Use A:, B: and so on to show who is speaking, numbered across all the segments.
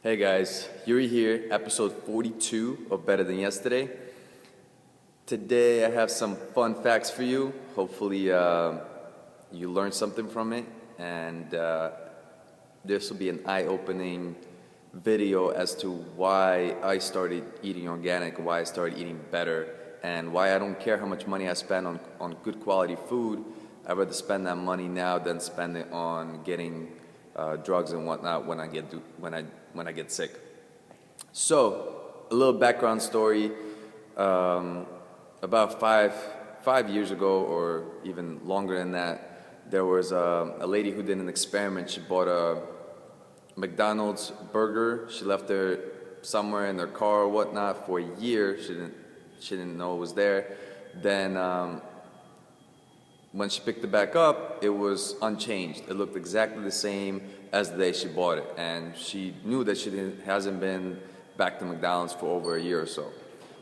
A: Hey guys, Yuri here, episode 42 of Better Than Yesterday. Today I have some fun facts for you. Hopefully you learned something from it, and this will be an eye-opening video as to why I started eating organic, why I started eating better, and why I don't care how much money I spend on good quality food. I'd rather spend that money now than spend it on getting drugs and whatnot when I get sick. So, a little background story. About five years ago, or even longer than that, there was a lady who did an experiment. She bought a McDonald's burger. She left it somewhere in her car or whatnot for a year. She didn't know it was there. Then when she picked it back up, it was unchanged. It looked exactly the same as the day she bought it, and she knew that hasn't been back to McDonald's for over a year or so.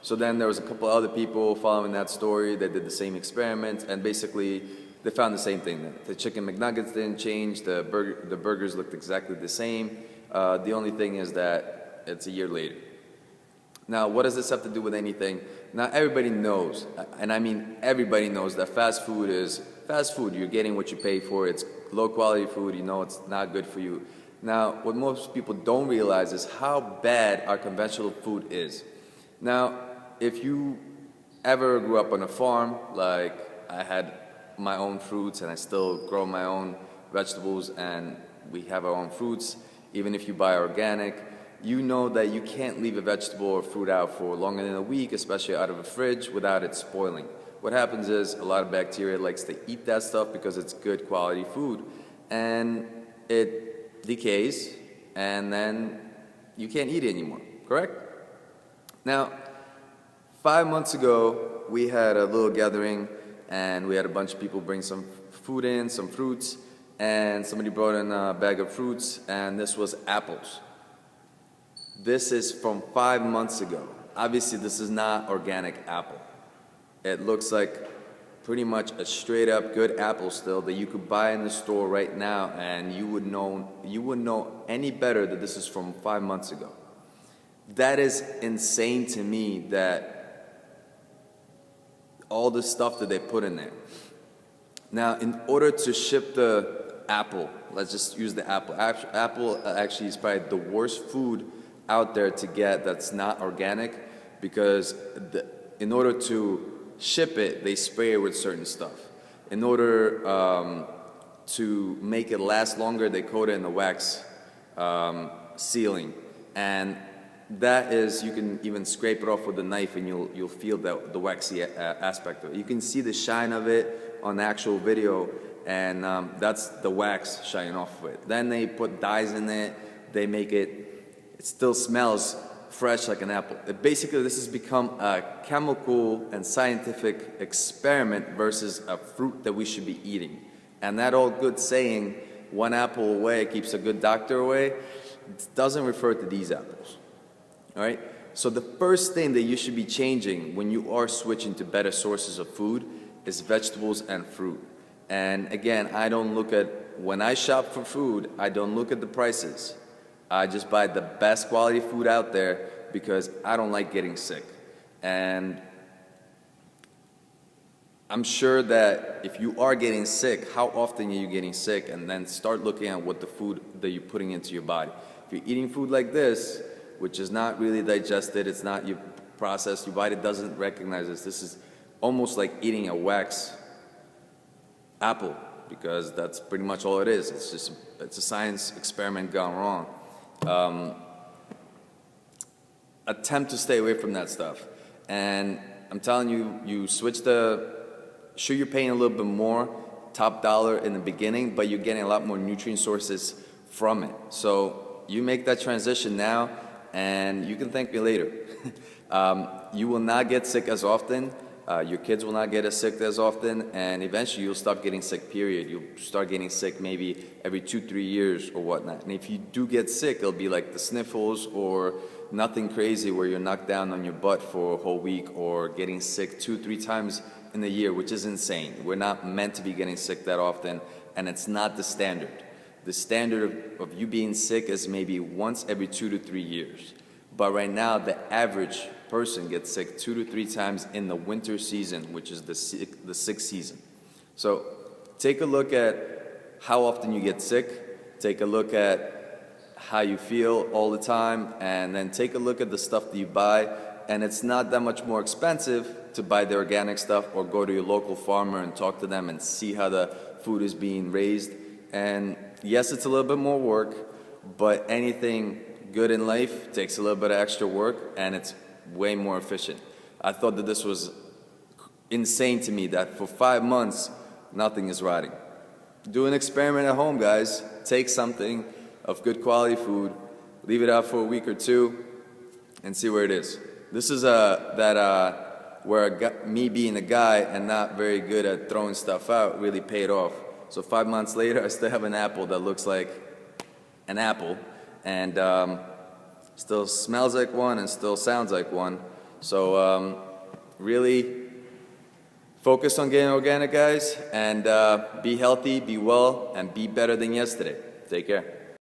A: So then there was a couple other people following that story that did the same experiment, and basically they found the same thing. The chicken McNuggets didn't change, the burgers looked exactly the same. The only thing is that it's a year later. Now, what does this have to do with anything? Now, everybody knows, and I mean everybody knows, that fast food is fast food. You're getting what you pay for. It's low quality food. You know it's not good for you. Now, what most people don't realize is how bad our conventional food is. Now, if you ever grew up on a farm, like I had my own fruits and I still grow my own vegetables and we have our own fruits, even if you buy organic, you know that you can't leave a vegetable or fruit out for longer than a week, especially out of a fridge, without it spoiling. What happens is a lot of bacteria likes to eat that stuff because it's good quality food, and it decays, and then you can't eat it anymore, correct? Now, 5 months ago, we had a little gathering, and we had a bunch of people bring some food in, some fruits, and somebody brought in a bag of fruits, and this was apples. This is from 5 months ago. Obviously, this is not organic apple. It looks like pretty much a straight up good apple still that you could buy in the store right now, and you wouldn't know any better that this is from 5 months ago. That is insane to me, that all the stuff that they put in there. Now, in order to ship the apple, let's just use the apple. Apple actually is probably the worst food out there to get that's not organic, because in order to ship it, they spray it with certain stuff. In order to make it last longer, they coat it in the wax sealing, and that is, you can even scrape it off with a knife and you'll feel the waxy aspect of it. You can see the shine of it on the actual video, and that's the wax shining off of it. Then they put dyes in it. They make it still smells fresh like an apple. Basically, this has become a chemical and scientific experiment versus a fruit that we should be eating. And that old good saying, one apple away keeps a good doctor away, doesn't refer to these apples. All right? So the first thing that you should be changing when you are switching to better sources of food is vegetables and fruit. And again, when I shop for food, I don't look at the prices. I just buy the best quality food out there because I don't like getting sick. And I'm sure that if you are getting sick, how often are you getting sick? And then start looking at what the food that you're putting into your body. If you're eating food like this, which is not really digested, it's not processed, your body doesn't recognize this. This is almost like eating a wax apple, because that's pretty much all it is. It's a science experiment gone wrong. Attempt to stay away from that stuff. And I'm telling you, sure you're paying a little bit more, top dollar in the beginning, but you're getting a lot more nutrient sources from it. So you make that transition now, and you can thank me later. You will not get sick as often. Your kids will not get as sick as often, and eventually you'll stop getting sick, period. You'll start getting sick maybe every 2-3 years or whatnot. And if you do get sick, it'll be like the sniffles or nothing crazy where you're knocked down on your butt for a whole week, or getting sick 2-3 times in a year, which is insane. We're not meant to be getting sick that often, and it's not the standard. the standard of you being sick is maybe once every 2 to 3 years. But right now, the average person gets sick 2 to 3 times in the winter season, which is the sick season. So take a look at how often you get sick, take a look at how you feel all the time, and then take a look at the stuff that you buy. And it's not that much more expensive to buy the organic stuff or go to your local farmer and talk to them and see how the food is being raised. And yes, it's a little bit more work, but anything good in life takes a little bit of extra work, and it's way more efficient. I thought that this was insane to me that for 5 months, nothing is rotting. Do an experiment at home, guys. Take something of good quality food, leave it out for a week or two, and see where it is. This is where me being a guy and not very good at throwing stuff out really paid off. So 5 months later, I still have an apple that looks like an apple, and still smells like one and still sounds like one. So really focus on getting organic, guys, and be healthy, be well, and be better than yesterday. Take care.